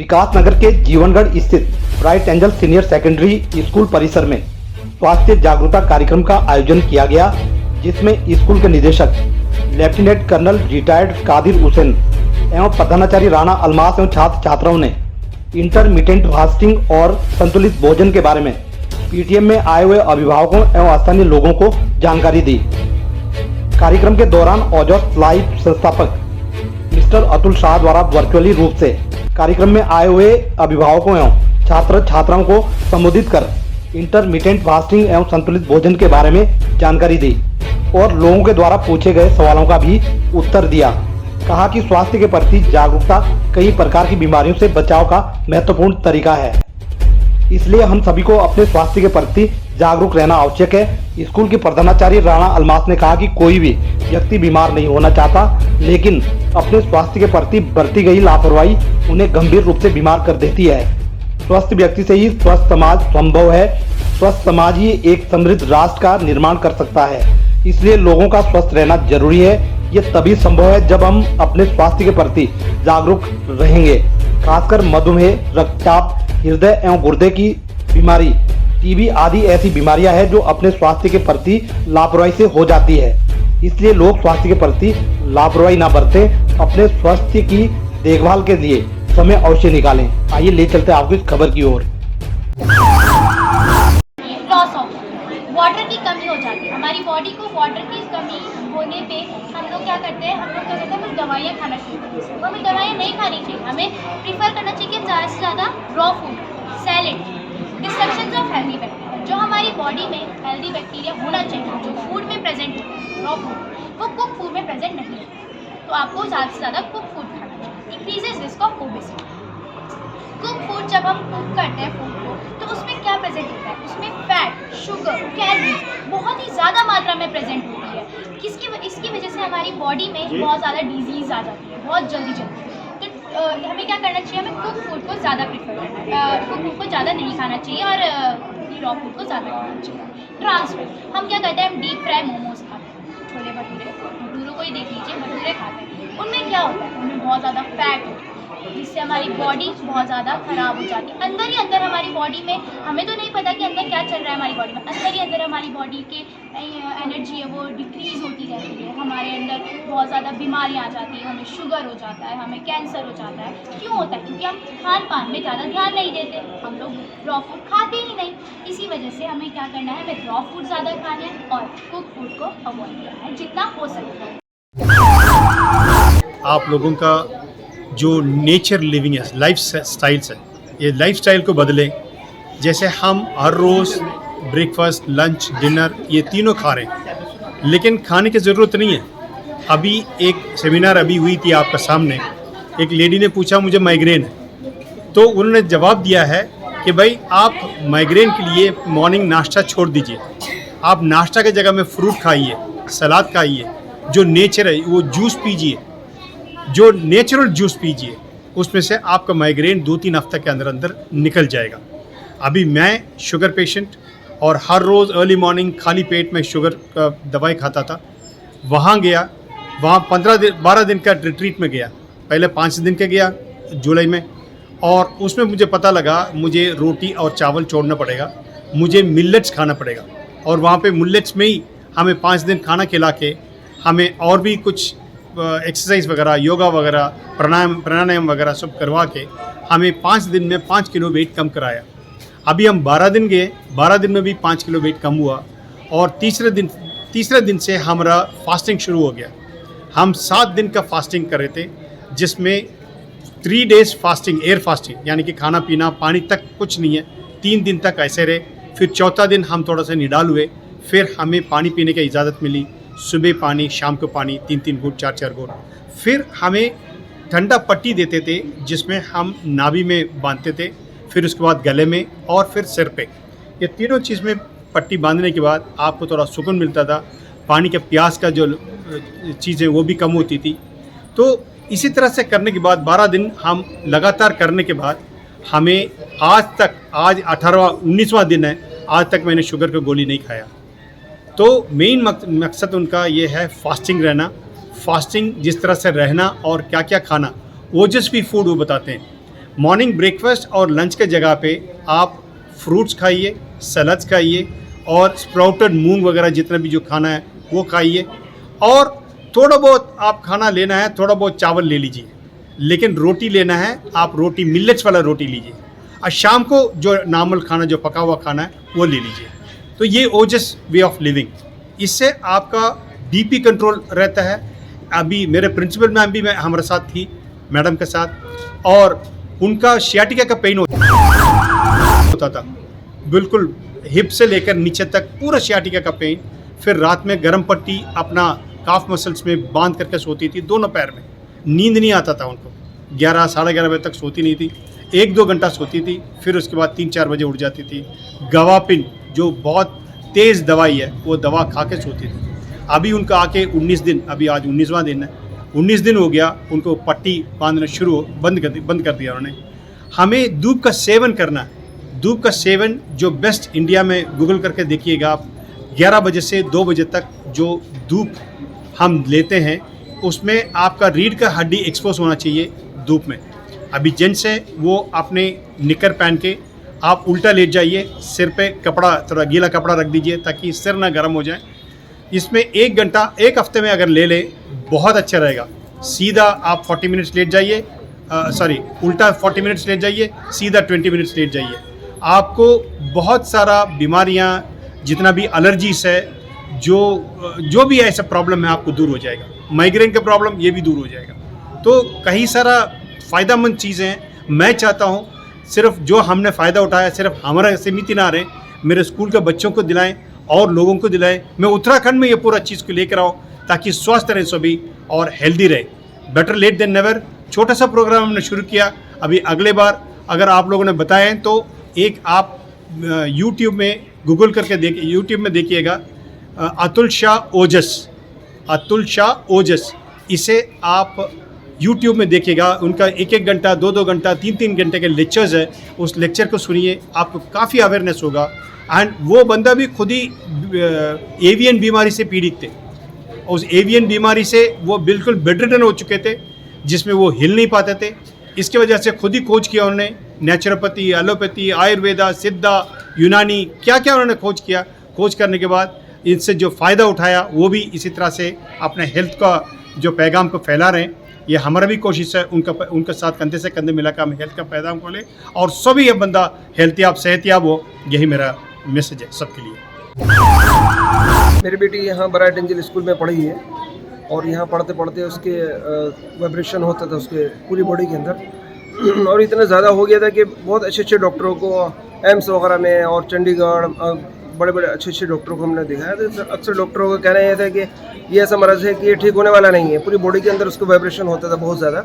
विकास नगर के जीवनगढ़ स्थित bright angel senior secondary school परिसर में स्वास्थ्य जागरूकता कार्यक्रम का आयोजन किया गया, जिसमें स्कूल के निदेशक lieutenant colonel retired Kadir Hussain एवं प्रधानाचार्य राणा अलमास एवं छात्र छात्राओं ने इंटरमिटेंट फास्टिंग और संतुलित भोजन के बारे में पीटीएम में आए हुए अभिभावकों एवं स्थानीय लोगों को जानकारी दी। कार्यक्रम के दौरान ओजस लाइफ संस्थापक मिस्टर अतुल शाह द्वारा वर्चुअली रूप से कार्यक्रम में आए हुए अभिभावकों एवं छात्र छात्राओं को संबोधित कर इंटरमिटेंट फास्टिंग एवं संतुलित भोजन के बारे में जानकारी दी और लोगों के द्वारा पूछे गए सवालों का भी उत्तर दिया। कहा कि स्वास्थ्य के प्रति जागरूकता कई प्रकार की बीमारियों से बचाव का महत्वपूर्ण तरीका है, इसलिए हम सभी को अपने स्वास्थ्य के प्रति जागरूक रहना आवश्यक है। स्कूल के प्रधानाचार्य राणा अलमास ने कहा कि कोई भी व्यक्ति बीमार नहीं होना चाहता, लेकिन अपने स्वास्थ्य के प्रति बरती गई लापरवाही उन्हें गंभीर रूप से बीमार कर देती है। स्वस्थ व्यक्ति से ही स्वस्थ समाज संभव है। स्वस्थ समाज ही एक समृद्ध राष्ट्र का निर्माण कर सकता है, इसलिए लोगों का स्वस्थ रहना जरूरी है। ये तभी संभव है जब हम अपने स्वास्थ्य के प्रति जागरूक रहेंगे। खासकर मधुमेह, रक्तचाप, हृदय एवं गुर्दे की बीमारी, टीबी आदि ऐसी बीमारियां हैं जो अपने स्वास्थ्य के प्रति लापरवाही से हो जाती है। इसलिए लोग स्वास्थ्य के प्रति लापरवाही ना बरतें, अपने स्वास्थ्य की देखभाल के लिए समय अवश्य निकालें। आइए ले चलते हैं आपको इस खबर की ओर। वाटर की कमी हो जाती है हमारी बॉडी को। वाटर की कमी होने पे हम लोग क्या करते हैं, कुछ दवाइयाँ खाना शुरू करते हैं। तो हमें दवाइयाँ नहीं खानी चाहिए, हमें प्रीफर करना चाहिए ज़्यादा से ज़्यादा raw food, salad, destructions of healthy bacteria. जो हमारी बॉडी में हेल्दी बैक्टीरिया होना चाहिए, जो फूड में प्रेजेंट है रॉ फूड, वो कुक फूड में प्रेजेंट नहीं है। तो आपको ज़्यादा से ज़्यादा कुक फूड खाना चाहिए। Increases risk of obesity. Cook food जब हम कुक करते हैं फूड को, तो उसमें क्या प्रेजेंट होता है, उसमें फैट, शुगर, कैलोरीज बहुत ही ज़्यादा मात्रा में प्रेजेंट होती है। इसकी वजह से हमारी बॉडी में बहुत ज़्यादा डिजीज़ आ जाती है बहुत जल्दी। तो हमें क्या करना चाहिए, हमें कुक फूड को ज़्यादा प्रीफर करना है। कुक फूड को ज़्यादा नहीं खाना चाहिए और रॉ फूड को ज़्यादा खाना चाहिए। ट्रांसफर हम क्या करते हैं, हम डीप फ्राई मोमोज खाते हैं, छोले भटूरों को ही देख लीजिए, भटूरे खाते हैं। उनमें क्या होता है, उनमें बहुत ज़्यादा फैट होता है, जिससे हमारी बॉडी बहुत ज़्यादा ख़राब हो जाती है। अंदर ही अंदर हमारी बॉडी में, हमें तो नहीं पता कि अंदर क्या चल रहा है हमारी बॉडी में, अंदर ही अंदर हमारी बॉडी के एनर्जी है वो डिक्रीज़ होती रहती है। हमारे अंदर बहुत ज़्यादा बीमारियाँ आ जाती है, हमें शुगर हो जाता है, हमें कैंसर हो जाता है। क्यों होता है, क्योंकि हम खान पान में ज़्यादा ध्यान नहीं देते, हम लोग रॉ फूड खाते ही नहीं। इसी वजह से हमें क्या करना है, हमें रॉ फूड ज़्यादा खाना है और कुक फूड को अवॉइड करना है जितना हो सकता है। आप लोगों का जो नेचर लिविंग है, लाइफ स्टाइल्स है, ये लाइफ स्टाइल को बदलें। जैसे हम हर रोज़ ब्रेकफास्ट, लंच, डिनर ये तीनों खा रहे हैं, लेकिन खाने की ज़रूरत नहीं है। अभी एक सेमिनार अभी हुई थी आपका सामने, एक लेडी ने पूछा मुझे माइग्रेन है, तो उन्होंने जवाब दिया है कि भाई आप माइग्रेन के लिए मॉर्निंग नाश्ता छोड़ दीजिए, आप नाश्ता की जगह में फ्रूट खाइए, सलाद खाइए, जो नेचर है वो जूस पीजिए, जो नेचुरल जूस पीजिए, उसमें से आपका माइग्रेन 2-3 हफ्ते के अंदर अंदर निकल जाएगा। अभी मैं शुगर पेशेंट और हर रोज़ अर्ली मॉर्निंग खाली पेट में शुगर का दवाई खाता था। वहाँ गया, वहाँ 12 दिन का रिट्रीट में गया। पहले 5 दिन का गया जुलाई में, और उसमें मुझे पता लगा मुझे रोटी और चावल छोड़ना पड़ेगा, मुझे मिलेट्स खाना पड़ेगा। और वहाँ पे मिलेट्स में ही हमें 5 दिन खाना खिला के हमें और भी कुछ एक्सरसाइज वगैरह, योगा वगैरह, प्राणायाम वगैरह सब करवा के हमें 5 दिन में 5 किलो वेट कम कराया। अभी हम 12 दिन गए, 12 दिन में भी 5 किलो वेट कम हुआ। और तीसरे दिन से हमारा फास्टिंग शुरू हो गया। हम 7 दिन का फास्टिंग कर रहे थे, जिसमें 3 डेज़ फास्टिंग, एयर फास्टिंग, यानी कि खाना पीना पानी तक कुछ नहीं है। 3 दिन तक ऐसे रहे। फिर चौथा दिन हम थोड़ा सा निडाल हुए, फिर हमें पानी पीने की इजाज़त मिली। सुबह पानी, शाम को पानी, 3-3 घूंट, 4-4 घूंट। फिर हमें ठंडा पट्टी देते थे, जिसमें हम नाभि में बांधते थे, फिर उसके बाद गले में और फिर सिर पे। ये तीनों चीज़ में पट्टी बांधने के बाद आपको थोड़ा सुकून मिलता था। पानी के प्यास का जो चीज़ें वो भी कम होती थी। तो इसी तरह से करने के बाद 12 दिन हम लगातार करने के बाद हमें आज 18वां दिन है, आज तक मैंने शुगर की गोली नहीं खाया। तो मेन मकसद उनका ये है फास्टिंग रहना। फास्टिंग जिस तरह से रहना और क्या क्या खाना, ओजस्वी फूड वो बताते हैं। मॉर्निंग ब्रेकफास्ट और लंच के जगह पे आप फ्रूट्स खाइए, सलाद्स खाइए और स्प्राउटेड मूंग वगैरह जितना भी जो खाना है वो खाइए। और थोड़ा बहुत आप खाना लेना है, थोड़ा बहुत चावल ले लीजिए, लेकिन रोटी लेना है आप रोटी मिलेट्स वाला रोटी लीजिए। और शाम को जो नॉर्मल खाना जो पका हुआ खाना है वो ले लीजिए। तो ये ओजस वे ऑफ लिविंग, इससे आपका बीपी कंट्रोल रहता है। अभी मेरे प्रिंसिपल मैम भी हमारे साथ थी, मैडम के साथ, और उनका सियाटिका का पेन होता था, बिल्कुल हिप से लेकर नीचे तक पूरा सियाटिका का पेन। फिर रात में गर्म पट्टी अपना काफ मसल्स में बांध करके सोती थी, दोनों पैर में। नींद नहीं आता था उनको, 11 साढ़े 11 बजे तक सोती नहीं थी, 1-2 घंटा सोती थी, फिर उसके बाद 3-4 बजे उठ जाती थी। गवापिन जो बहुत तेज़ दवाई है वो दवा खा के सोती थी। अभी उनका आके 19 दिन, अभी आज 19वां दिन है, 19 दिन हो गया, उनको पट्टी बांधना बंद कर दिया उन्होंने। हमें दूध का सेवन करना है। दूध का सेवन जो बेस्ट इंडिया में गूगल करके देखिएगा आप, 11 बजे से 2 बजे तक जो धूप हम लेते हैं उसमें आपका रीढ़ का हड्डी एक्सपोज होना चाहिए धूप में। अभी जेंट्स है वो अपने निकर पहन के आप उल्टा लेट जाइए, सिर पे कपड़ा, थोड़ा गीला कपड़ा रख दीजिए ताकि सिर ना गर्म हो जाए। इसमें 1 घंटा एक हफ्ते में अगर ले लें बहुत अच्छा रहेगा। सीधा आप 40 मिनट्स लेट जाइए, उल्टा 40 मिनट्स लेट जाइए, सीधा 20 मिनट्स लेट जाइए। आपको बहुत सारा बीमारियां, जितना भी एलर्जीज है, जो भी ऐसा प्रॉब्लम है आपको दूर हो जाएगा। माइग्रेन का प्रॉब्लम ये भी दूर हो जाएगा। तो कई सारा फ़ायदेमंद चीज़ें हैं। मैं चाहता हूँ सिर्फ जो हमने फ़ायदा उठाया सिर्फ हमारा सीमित ना रहे, मेरे स्कूल के बच्चों को दिलाएं और लोगों को दिलाएं। मैं उत्तराखंड में ये पूरा चीज़ को लेकर आऊँ ताकि स्वस्थ रहे सभी और हेल्दी रहे। Better late than never. छोटा सा प्रोग्राम हमने शुरू किया। अभी अगले बार अगर आप लोगों ने बताएं तो एक आप यूट्यूब में गूगल करके यूट्यूब में देखिएगा, अतुल शाह ओजस, इसे आप यूट्यूब में देखिएगा। उनका 1-1 घंटा, 2-2 घंटा, 3-3 घंटे के लेक्चर्स है। उस लेक्चर को सुनिए, आपको काफ़ी अवेयरनेस होगा। एंड वो बंदा भी खुद ही एवियन बीमारी से पीड़ित थे। उस एवियन बीमारी से वो बिल्कुल बेडरिडन हो चुके थे, जिसमें वो हिल नहीं पाते थे। इसकी वजह से खुद ही खोज किया उन्होंने, नेचुरोपैथी, एलोपैथी, आयुर्वेदा, सिद्धा, यूनानी, क्या क्या उन्होंने खोज किया। खोज करने के बाद इनसे जो फ़ायदा उठाया वो भी इसी तरह से अपने हेल्थ का जो पैगाम को फैला रहे हैं। ये हमारा भी कोशिश है उनके साथ कंधे से कंधे मिलाकर हम हेल्थ का पैगाम खोलें और सभी ये बंदा हेल्थयाब सेहतयाब हो। यही मेरा मैसेज है सबके लिए। मेरी बेटी यहाँ ब्राइट एंजल स्कूल में पढ़ी है और यहाँ पढ़ते पढ़ते उसके वाइब्रेशन होता था उसके पूरी बॉडी के अंदर, और इतना ज़्यादा हो गया था कि बहुत अच्छे अच्छे डॉक्टरों को एम्स वगैरह में और चंडीगढ़ बड़े बड़े अच्छे अच्छे डॉक्टरों को हमने दिखाया। तो अक्सर डॉक्टरों का कहना यह था कि ये ऐसा मर्ज़ है कि ये ठीक होने वाला नहीं है। पूरी बॉडी के अंदर उसको वाइब्रेशन होता था बहुत ज़्यादा।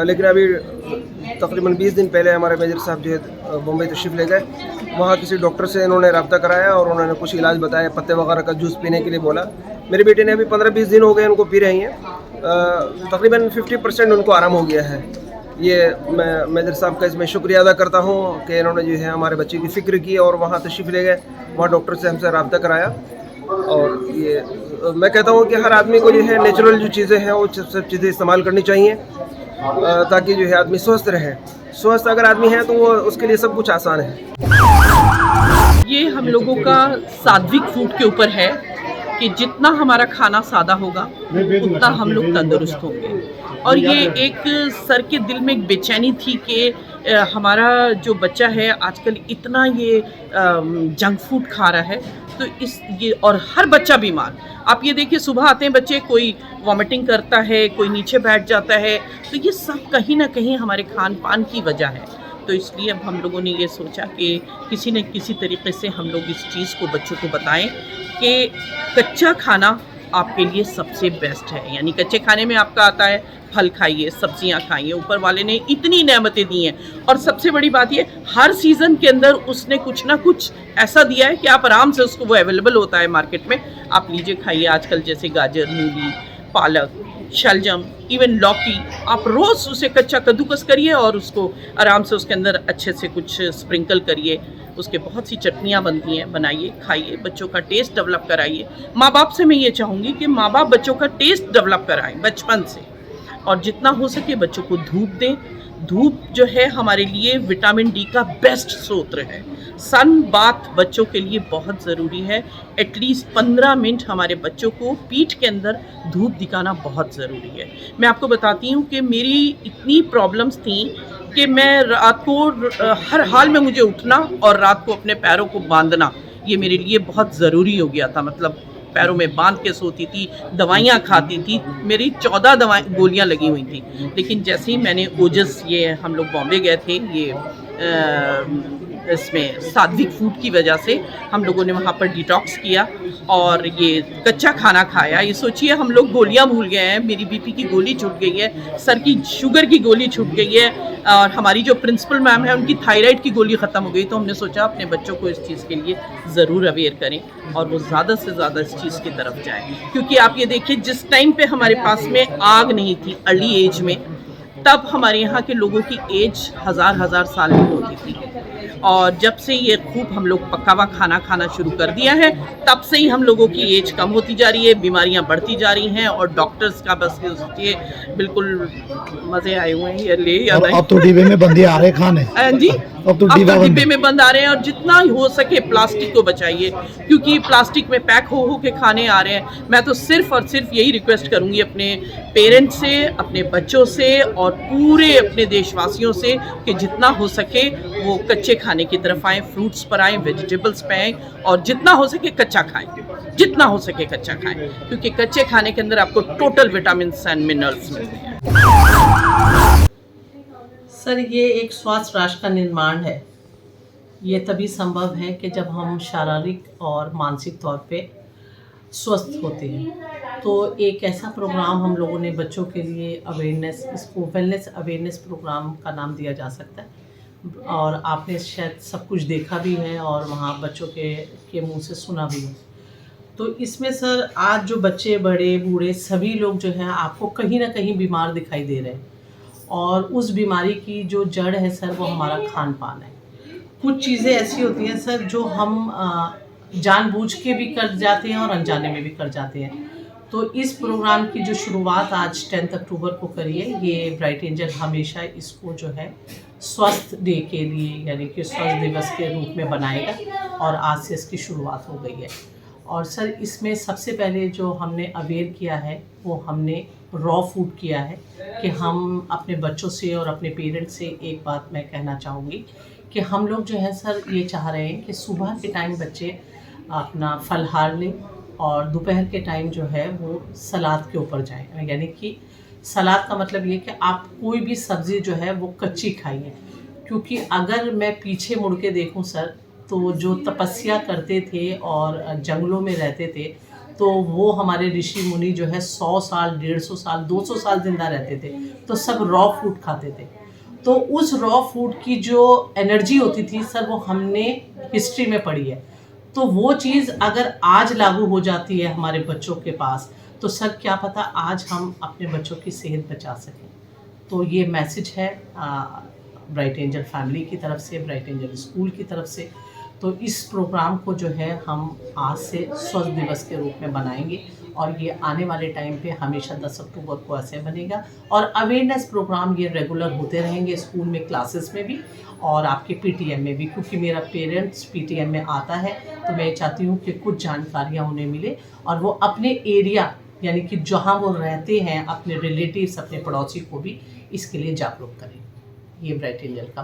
लेकिन अभी तकरीबन 20 दिन पहले हमारे मेजर साहब जो है बम्बई तशरीफ़ ले गए। वहाँ किसी डॉक्टर से इन्होंने रब्ता कराया और उन्होंने कुछ इलाज बताया, पत्ते वगैरह का जूस पीने के लिए बोला। मेरी बेटी ने अभी 15-20 दिन हो गए उनको पी रही हैं। तकरीबन 50% उनको आराम हो गया है। ये मैं मेजर साहब का इसमें शुक्रिया अदा करता हूँ कि इन्होंने जो है हमारे बच्चे की फ़िक्र की और वहाँ तशरीफ़ ले गए, वहाँ डॉक्टर से हमसे रब्ता कराया। और ये मैं कहता हूँ कि हर आदमी को जो है नेचुरल जो चीज़ें हैं वो सब चीज़ें इस्तेमाल करनी चाहिए ताकि जो है आदमी स्वस्थ रहे। स्वस्थ अगर आदमी है तो वो उसके लिए सब कुछ आसान है। ये हम लोगों का सात्विक फूड के ऊपर है कि जितना हमारा खाना सादा होगा उतना हम लोग तंदुरुस्त होंगे। और ये एक सर के दिल में एक बेचैनी थी कि हमारा जो बच्चा है आजकल इतना ये जंक फूड खा रहा है, तो ये और हर बच्चा बीमार। आप ये देखिए सुबह आते हैं बच्चे, कोई वॉमिटिंग करता है, कोई नीचे बैठ जाता है, तो ये सब कहीं ना कहीं हमारे खान पान की वजह है। तो इसलिए अब हम लोगों ने ये सोचा कि किसी न किसी तरीके से हम लोग इस चीज़ को बच्चों को बताएं कि कच्चा खाना आपके लिए सबसे बेस्ट है। यानी कच्चे खाने में आपका आता है फल खाइए, सब्जियां खाइए, ऊपर वाले ने इतनी नेमतें दी हैं। और सबसे बड़ी बात ये, हर सीज़न के अंदर उसने कुछ ना कुछ ऐसा दिया है कि आप आराम से उसको, वो अवेलेबल होता है मार्केट में, आप लीजिए खाइए। आजकल जैसे गाजर, मूली, पालक, शलजम, इवन लौकी, आप रोज़ उसे कच्चा कद्दूकस करिए और उसको आराम से उसके अंदर अच्छे से कुछ स्प्रिंकल करिए। उसके बहुत सी चटनियाँ बनती हैं, बनाइए, खाइए, बच्चों का टेस्ट डेवलप कराइए। माँ बाप से मैं ये चाहूँगी कि माँ बाप बच्चों का टेस्ट डेवलप कराएं बचपन से, और जितना हो सके बच्चों को धूप दें, धूप जो है हमारे लिए विटामिन डी का बेस्ट स्रोत है। सन बाथ बच्चों के लिए बहुत ज़रूरी है। एटलीस्ट 15 मिनट हमारे बच्चों को पीठ के अंदर धूप दिखाना बहुत ज़रूरी है। मैं आपको बताती हूँ कि मेरी इतनी प्रॉब्लम्स थी कि मैं रात को हर हाल में मुझे उठना और रात को अपने पैरों को बांधना ये मेरे लिए बहुत ज़रूरी हो गया था। मतलब पैरों में बांध के सोती थी, दवाइयाँ खाती थी, मेरी 14 गोलियाँ लगी हुई थी। लेकिन जैसे ही मैंने ओजस, ये हम लोग बॉम्बे गए थे, ये इसमें सात्विक फूड की वजह से हम लोगों ने वहाँ पर डिटॉक्स किया और ये कच्चा खाना खाया। ये सोचिए हम लोग गोलियाँ भूल गए हैं। मेरी बीपी की गोली छूट गई है, सर की शुगर की गोली छूट गई है और हमारी जो प्रिंसिपल मैम है उनकी थायराइड की गोली ख़त्म हो गई। तो हमने सोचा अपने बच्चों को इस चीज़ के लिए ज़रूर अवेयर करें और वो ज़्यादा से ज़्यादा इस चीज़ की तरफ जाएँ। क्योंकि आप ये देखिए, जिस टाइम पे हमारे पास में आग नहीं थी अर्ली एज में, तब हमारे यहाँ के लोगों की एज हज़ार साल की होती थी। और जब से ये खूब हम लोग पका हुआ खाना खाना शुरू कर दिया है, तब से ही हम लोगों की एज कम होती जा रही है, बीमारियां बढ़ती जा रही हैं। और डॉक्टर्स का बस ये बिल्कुल मज़े आए हुए हैं। ये ले याद अब तो डिब्बे में बंदी आ रहे खाने। जी, अब तो डिब्बे में बंद आ रहे हैं। और जितना हो सके प्लास्टिक को बचाइए, क्योंकि प्लास्टिक में पैक हो के खाने आ रहे हैं। मैं तो सिर्फ और सिर्फ यही रिक्वेस्ट करूँगी अपने पेरेंट्स से, अपने बच्चों से और पूरे अपने देशवासियों से कि जितना हो सके वो कच्चे खाने की तरफ आएँ, फ्रूट्स पर आएँ, वेजिटेबल्स पे आएँ और जितना हो सके कच्चा खाएँ, जितना हो सके कच्चा खाएँ, क्योंकि कच्चे खाने के अंदर आपको टोटल विटामिन एंड मिनरल्स मिलते हैं। सर, ये एक स्वस्थ राष्ट्र का निर्माण है। ये तभी संभव है कि जब हम शारीरिक और मानसिक तौर पे स्वस्थ होते हैं। तो एक ऐसा प्रोग्राम हम लोगों ने बच्चों के लिए अवेयरनेस, इसको वेलनेस अवेयरनेस प्रोग्राम का नाम दिया जा सकता है। और आपने शायद सब कुछ देखा भी है और वहाँ बच्चों के मुंह से सुना भी है। तो इसमें सर, आज जो बच्चे, बड़े, बूढ़े सभी लोग जो हैं आपको कहीं ना कहीं बीमार दिखाई दे रहे हैं। और उस बीमारी की जो जड़ है सर, वो हमारा खान पान है। कुछ चीज़ें ऐसी होती हैं सर जो हम जानबूझ के भी कर जाते हैं और अनजाने में भी कर जाते हैं। तो इस प्रोग्राम की जो शुरुआत आज 10 अक्टूबर को करी है, ये ब्राइट एंजल हमेशा इसको जो है स्वस्थ डे के लिए, यानी कि स्वस्थ दिवस के रूप में बनाएगा और आज से इसकी शुरुआत हो गई है। और सर, इसमें सबसे पहले जो हमने अवेयर किया है वो हमने रॉ फूड किया है कि हम अपने बच्चों से और अपने पेरेंट्स से एक बात मैं कहना चाहूँगी कि हम लोग जो है सर ये चाह रहे हैं कि सुबह के टाइम बच्चे अपना फलहार लें और दोपहर के टाइम जो है वो सलाद के ऊपर जाएं। यानी कि सलाद का मतलब ये कि आप कोई भी सब्ज़ी जो है वो कच्ची खाइए। क्योंकि अगर मैं पीछे मुड़ के देखूं सर, तो जो तपस्या करते थे और जंगलों में रहते थे, तो वो हमारे ऋषि मुनि जो है 100 साल, 150 साल, 200 साल जिंदा रहते थे। तो सब रॉ फूड खाते थे। तो उस रॉ फूड की जो एनर्जी होती थी सर, वो हमने हिस्ट्री में पढ़ी है। तो वो चीज़ अगर आज लागू हो जाती है हमारे बच्चों के पास, तो सर क्या पता आज हम अपने बच्चों की सेहत बचा सकें। तो ये मैसेज है ब्राइट एंजल फैमिली की तरफ से, ब्राइट एंजल स्कूल की तरफ से। तो इस प्रोग्राम को जो है हम आज से स्वस्थ दिवस के रूप में बनाएंगे और ये आने वाले टाइम पे हमेशा 10 अक्टूबर को ऐसे बनेगा। और अवेयरनेस प्रोग्राम ये रेगुलर होते रहेंगे स्कूल में, क्लासेस में भी और आपके पीटीएम में भी। क्योंकि मेरा पेरेंट्स पीटीएम में आता है, तो मैं चाहती हूँ कि कुछ जानकारियाँ उन्हें मिले और वो अपने एरिया, यानी कि जहाँ वो रहते हैं, अपने रिलेटिव्स, अपने पड़ोसी को भी इसके लिए जागरूक करें। ये ब्राइट एंजल का